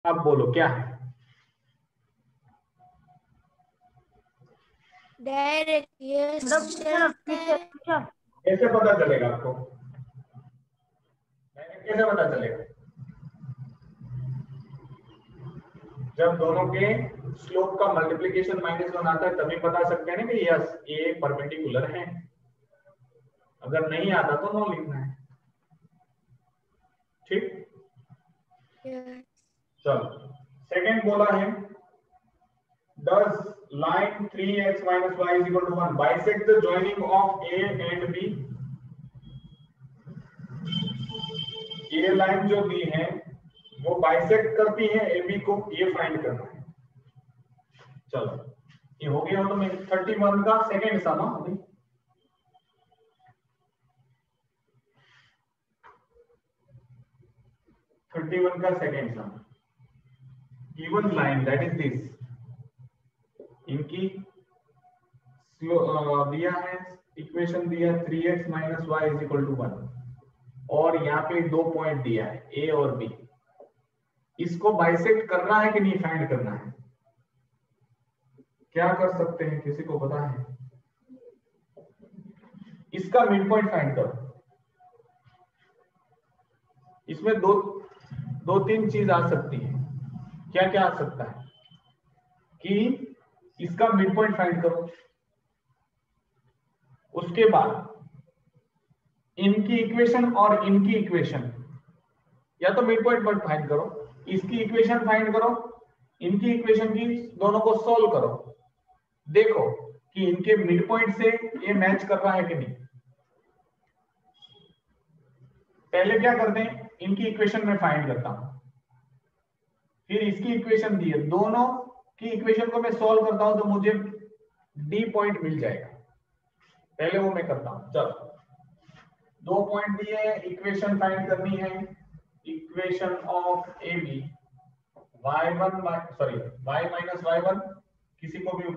अब बोलो क्या है? डायरेक्ट कैसे पता चलेगा आपको? कैसे पता चलेगा? जब दोनों के स्लोप का मल्टीप्लिकेशन -1 आता है तभी बता सकते हैं ना कि यस ये परपेंडिकुलर है। अगर नहीं आता तो नो लिखना है। ठीक, चलो सेकंड बोला है, does line 3x minus y is equal to 1 bisect the joining of a and b? ये लाइन जो दी है वो बाइसेक्ट करती है ए बी को, ये फाइंड करना है। चलो ये हो गया ऑटोमेटिक। 31 का सेकंड सम अभी 31 का second some, given line that is this, इनकी दिया है इक्वेशन दिया 3x minus y is equal to 1 और यहाँ पे 2 पॉइंट दिया है ए और बी। इसको बाइसेक्ट करना है कि नहीं फाइंड करना है? क्या कर सकते हैं, किसी को पता है? इसका मिड पॉइंट फाइंड करो। इसमें दो तीन चीज आ सकती है। क्या क्या आ सकता है? कि इसका मिड पॉइंट फाइंड करो, उसके बाद इनकी इक्वेशन और इनकी इक्वेशन, या तो मिड पॉइंट फाइंड करो, इसकी इक्वेशन फाइंड करो, इनकी इक्वेशन की, दोनों को सोल्व करो, देखो कि इनके मिड पॉइंट से ये मैच कर रहा है कि नहीं। पहले क्या करते हैं, इनकी इक्वेशन में फाइंड करता हूं, फिर इसकी इक्वेशन दी है, दोनों की इक्वेशन को मैं सॉल्व करता हूं तो मुझे डी पॉइंट मिल जाएगा। पहले वो मैं करता हूं। चलो 2 पॉइंट दिए हैं, इक्वेशन फाइंड करनी है। Equation of A B y1 sorry y minus y1, किसी को भी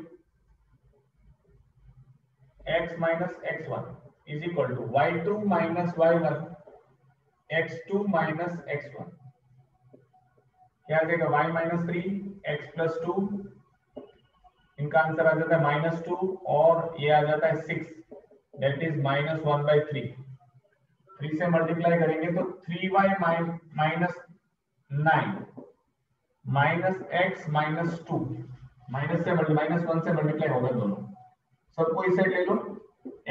x minus x1 is equal to y2 minus y1 x2 minus x1। क्या आ जाएगा? y माइनस 3 x प्लस 2, इनका आंसर आ जाता है -2 और ये आ जाता है 6, दैट इज -1/3। 3 से मल्टीप्लाई करेंगे तो 3y minus 9 minus x minus 2, minus से -1 से मल्टीप्लाई होगा दोनों, सबको इस साइड ले लो,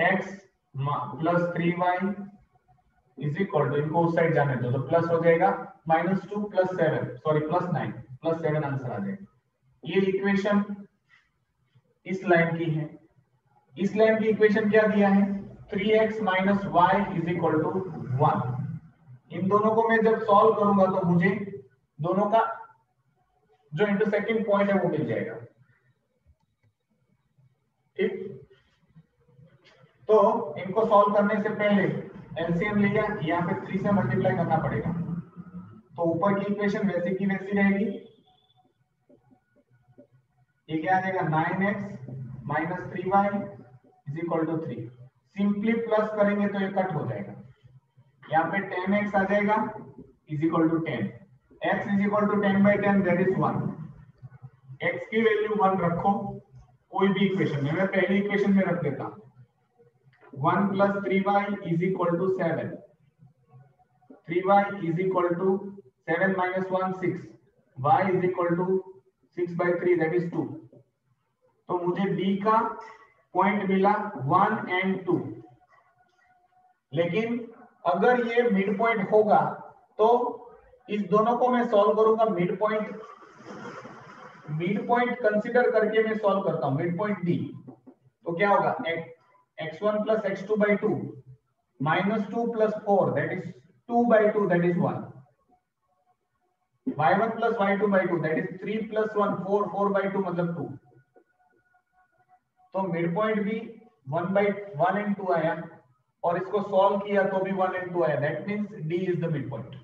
x plus 3y is equal to, इनको उस साइड जाने दो तो प्लस हो जाएगा -2 plus 7 sorry plus 9 plus 7 answer आ जाएगा। ये इक्वेशन इस लाइन की है। इस लाइन की इक्वेशन क्या दिया है? 3x minus Y is equal to 1। इन दोनों को मैं जब सॉल्व करूंगा तो मुझे दोनों का जो इंटरसेक्टिंग पॉइंट है वो मिल जाएगा। ठीक, तो इनको सॉल्व करने से पहले एलसीएम लिया, यहाँ पे 3 से मल्टीप्लाई करना पड़ेगा, तो ऊपर की इक्वेशन वैसी की वैसी रहेगी। ये क्या आ जाएगा? 9x minus 3y is equal to 3। Simply plus करेंगे तो ये कट हो जाएगा, यहाँ पे 10x आ जाएगा is equal to 10, x is equal to 10/10 that is 1। x की वैल्यू 1 रखो कोई भी इक्वेशन में, मैं पहली इक्वेशन में रख देता हूं, 1 plus 3y is equal to 7, 3y is equal to 7 minus 1 6, y is equal to 6/3 that is 2। तो मुझे d का पॉइंट मिला 1 एंड 2। लेकिन अगर ये मिड पॉइंट होगा तो इस दोनों को मैं सॉल्व करूंगा, मिड पॉइंट कंसीडर करके मैं सॉल्व करता हूं, मिड पॉइंट डी। तो क्या होगा? x1 plus x2/2 -2 plus 4 that is 2/2 that is 1, y1 plus y2/2 that is 3 plus 1 4, 4/2 मतलब 2। तो मिड पॉइंट भी 1 एंड 2 आया और इसको सॉल्व किया तो भी 1 एंड 2 आया, that means D is the mid point.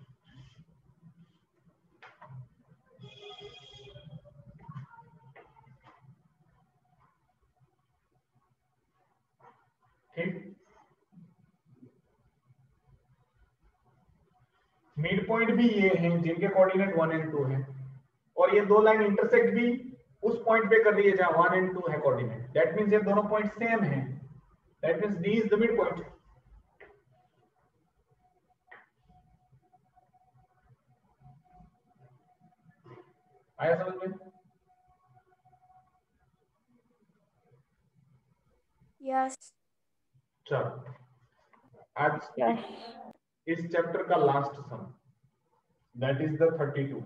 ठीक, मिड पॉइंट भी ये है जिनके कोऑर्डिनेट 1 एंड 2 है। और ये दो लाइन इंटरसेक्ट भी उस पॉइंट पे कर रही है जहां 1 एंड 2 है कोऑर्डिनेट, दैट मींस ये दोनों पॉइंट सेम है, that means D is the mid point. आया समझ में? यस। चलो आज यस। इस चैप्टर का last sum that is the 32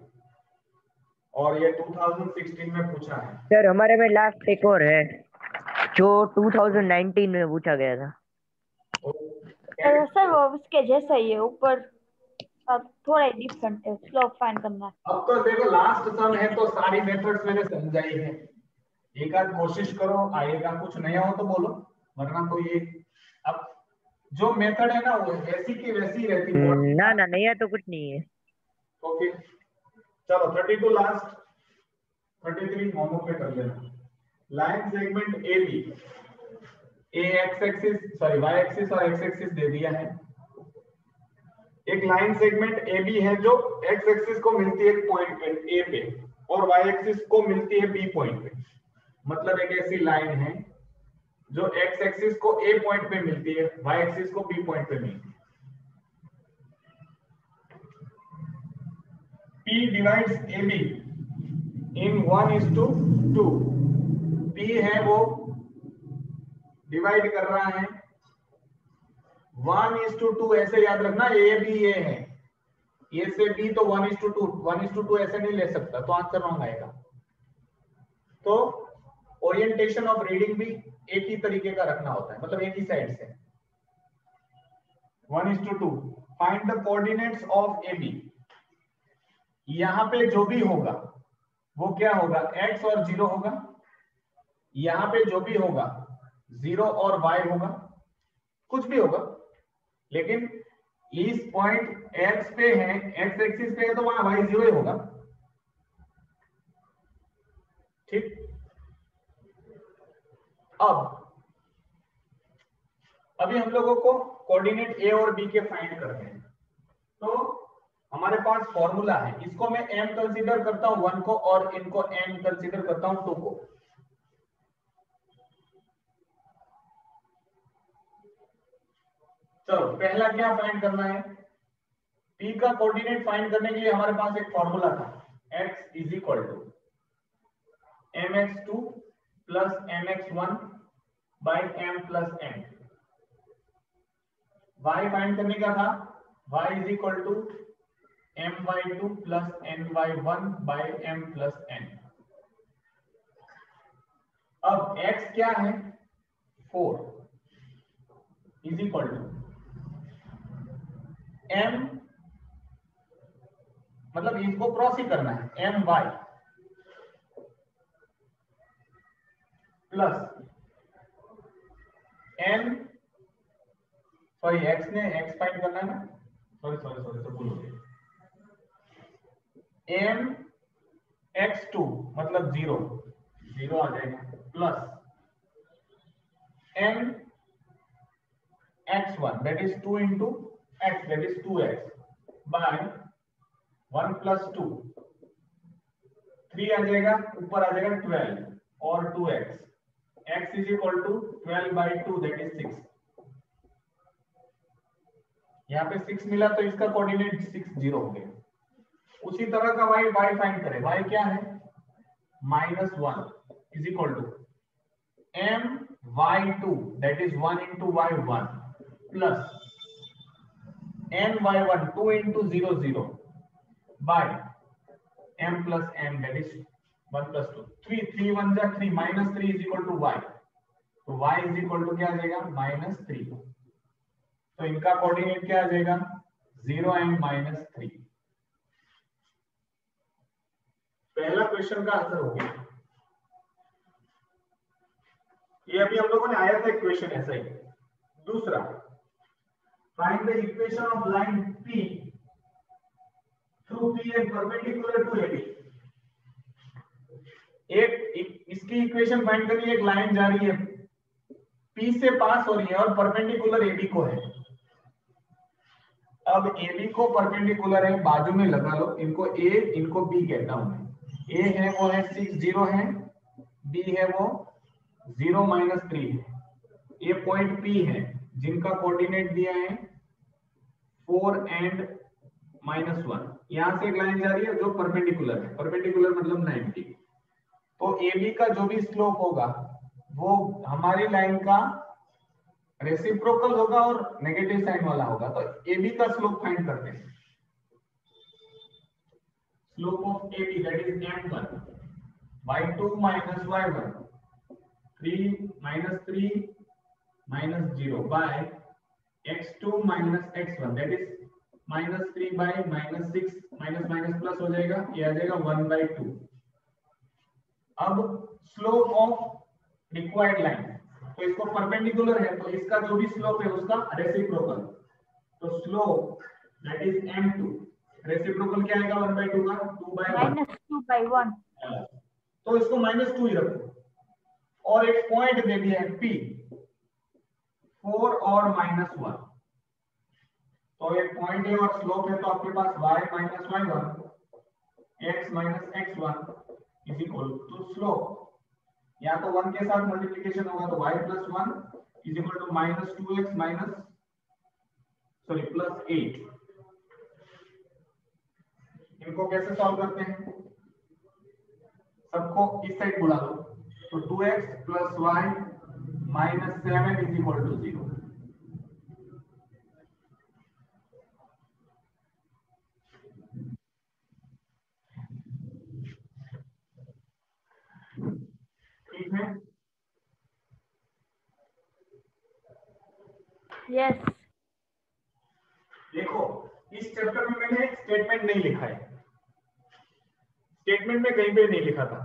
और ये 2016 में पूछा है। सर हमारे में लास्ट एक और है जो 2019 में पूछा गया था। सर वो उसके जैसा ही है, ऊपर थोड़ा डिफरेंट है, स्लोप फाइंड करना है। अब तो देखो लास्ट सम है तो सारी मेथड्स मैंने समझाई है, एक आध कोशिश करो आएगा, कुछ नया हो तो बोलो, वरना तो ये अब जो मेथड है ना वो वैसी की वैसी रहती है। ना ना नया तो कुछ नहीं है। तो फिर चलो 32 लास्ट, 33 होमो पे कर लेना। Line segment A B, A X axis sorry Y axis और एक्स एक्सिस दे दिया है। एक लाइन सेगमेंट ए बी है जो एक्स एक्सिस को मिलती है एक पॉइंट पे ए पे और वाई एक्सिस को मिलती है बी पॉइंट पे, मतलब एक ऐसी लाइन है जो एक्स एक्सिस को ए पॉइंट पे मिलती है, वाई एक्सिस को बी पॉइंट पे मिलती है। P divides AB in 1:2। P है वो डिवाइड कर रहा है 1:2, ऐसे याद रखना ए बी ए है, ए से बी तो 1:2, 1:2 ऐसे नहीं ले सकता तो आंसर रॉन्ग आएगा। तो ओरिएंटेशन ऑफ रीडिंग भी एक ही तरीके का रखना होता है, मतलब एक ही साइड से 1:2। Find the coordinates of A B, यहां पे जो भी होगा वो क्या होगा, x और 0 होगा, यहां पे जो भी होगा 0 और y होगा, कुछ भी होगा, लेकिन इस पॉइंट x पे है, x एक्सिस पे है तो वहां y 0 ही होगा। ठीक, अब अभी हम लोगों को कोऑर्डिनेट a और b के फाइंड करने हैं, तो हमारे पास फॉर्मूला है, इसको मैं m कंसीडर करता हूं 1 को और इनको n कंसीडर करता हूं 2 को। चलो पहला क्या फाइंड करना है, p का कोऑर्डिनेट फाइंड करने के लिए हमारे पास एक फॉर्मूला था, x is equal to mx2 plus mx1 by m plus n। y find करने का था, y is equal to my2 plus ny1 by m plus n। अब x क्या है 4 इज इक्वल टू m, मतलब इसको क्रॉस ही करना है, my plus n, sorry x ने x फाइंड करना है ना, सॉरी तो भूल हो गया, m x2 मतलब 0 आ जाएगा plus m x1 that is 2 into x that is 2x by 1 plus 2, 3 आ जाएगा, ऊपर आ जाएगा 12 और 2x, x is equal to 12 by 2 that is 6। यहाँ पे 6 मिला तो इसका कोऑर्डिनेट 6 0 हो गया। उसी तरह का y फाइंड करें, y क्या है -1 is equal to m y2 that is 1 into y1 plus n y1 2 into 0 0 by m plus n that is 1 plus 2, 3 1 जा 3 -3 इज इक्वल टू y, तो y इज इक्वल टू क्या आ जाएगा -3। तो इनका कोऑर्डिनेट क्या आ जाएगा 0 एंड -3। पहला क्वेश्चन का आंसर हो गया। ये अभी हम लोगों ने आया था इक्वेशन ऐसा ही। दूसरा, find the equation of line P through P and perpendicular to AB। एक इसकी इक्वेशन फाइंड करनी है, एक लाइन जा रही है P से पास हो रही है और परपेंडिकुलर AB को है। अब AB को परपेंडिकुलर है, बाजू में लगा लो, इनको A इनको B कहता हूं मैं। ए है वो है 6 0 है, बी है वो 0 -3 है, ये पॉइंट पी है जिनका कोऑर्डिनेट दिया है 4 एंड -1। यहां से एक लाइन जा रही है जो परपेंडिकुलर है, परपेंडिकुलर मतलब 90। तो ए बी का जो भी स्लोप होगा वो हमारी लाइन का रेसिप्रोकल होगा और नेगेटिव साइन वाला होगा। तो ए बी का स्लोप फाइंड करते हैं। Slope of A B that is m1 y2 minus y1 3 minus 0 by x2 minus x1 that is -3 by -6 minus plus हो जाएगा, ये आ जाएगा 1/2। अब स्लोप ऑफ रिक्वायर्ड लाइन, तो इसको परपेंडिकुलर है तो इसका जो भी स्लोप है उसका रेसिप्रोकल, तो slope that is m2 reciprocal क्या आएगा 1/2 का 2/1 -2/1। तो इसको -2 ही रखो और एक पॉइंट दे दिया है P 4 और -1। तो एक पॉइंट है और स्लोप है तो आपके पास y - y1 x - x1 is equal to slope, या तो 1 के साथ मल्टीप्लिकेशन होगा तो y + 1 is equal to -2x +8। इनको कैसे सॉल्व करते हैं, सबको इस साइड बुला दो, तो 2x + y - 7 is equal to 0। ठीक है, यस देखो इस चैप्टर में मैंने स्टेटमेंट नहीं लिखा है, स्टेटमेंट में कहीं पे नहीं लिखा था,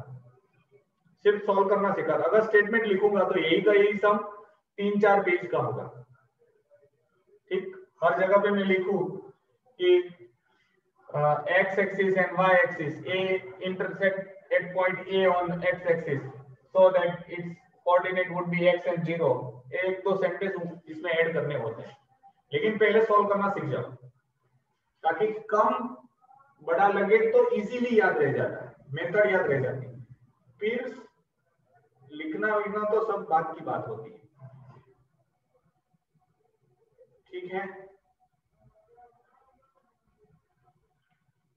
सिर्फ सॉल्व करना सिखा था। अगर स्टेटमेंट लिखूंगा तो यही का यही सम 3-4 पेज का होगा। ठीक, हर जगह पे मैं लिखूं कि x axis and y axis a intersect at point a on x axis so that its coordinate would be x and 0, एक दो सेंटेंस इसमें ऐड करने होते हैं, लेकिन पहले सॉल्व करना सीख जाओ ताकि कम बड़ा लगे तो इजीली याद रह जाता है, मेथड याद रह जाती है, फिर लिखना विखना तो सब बात की बात होती है। ठीक है,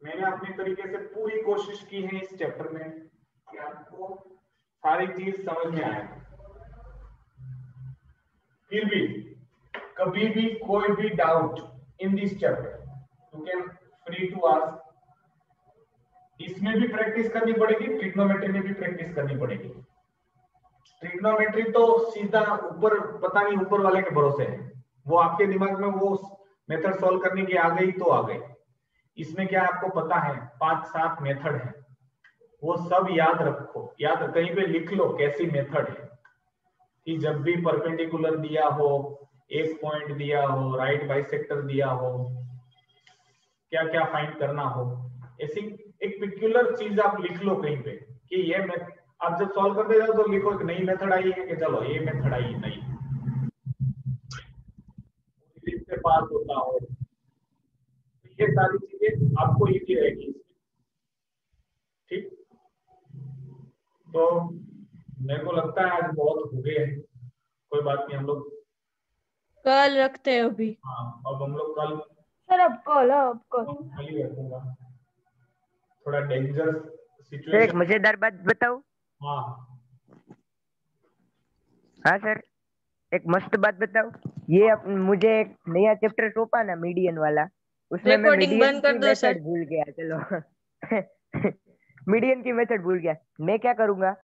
मैंने अपने तरीके से पूरी कोशिश की है इस चैप्टर में कि आपको सारी चीज समझ में आए। फिर भी कभी भी कोई भी doubt in this chapter you can free to ask. इसमें भी प्रैक्टिस करनी पड़ेगी, ट्रिग्नोमेट्री में भी प्रैक्टिस करनी पड़ेगी। ट्रिग्नोमेट्री तो सीधा ऊपर, पता नहीं ऊपर वाले के भरोसे है, वो आपके दिमाग में वो मेथड सॉल्व करने की आ गई तो आ गई। इसमें क्या आपको पता है 5-7 मेथड है, वो सब याद रखो, याद कहीं पे लिख लो कैसी मेथड है कि जब भी परपेंडिकुलर दिया हो, एक पॉइंट दिया हो, राइट बाइसेक्टर दिया हो, क्या क्या फाइंड करना हो, ऐसी एक पर्टिकुलर चीज आप लिख लो कहीं पे कि ये आप जब सॉल्व करते जाओ तो लिखो कि नई मेथड आई है कि चलो ये मेथड आई है नई, से पास होता हो, ये सारी चीजें आपको इजी रहेगी। ठीक, तो मेरे को लगता है आज बहुत हो गए हैं, कोई बात नहीं, हम लोग कल रखते हैं अभी। हाँ, अब हम लोग कल सर अब कल खाली रखूंगा, थोड़ा डेंजरस एक सिचुएशन। मजेदार बात बताओ। हाँ हाँ सर, एक मस्त बात बताओ। ये मुझे एक नया चैप्टर सौंपा ना मीडियन वाला, उसमें मैं रिकॉर्डिंग मीडियन बंद कर की दो सर। मेथड भूल गया। चलो मीडियन की मेथड भूल गया, मैं क्या करूंगा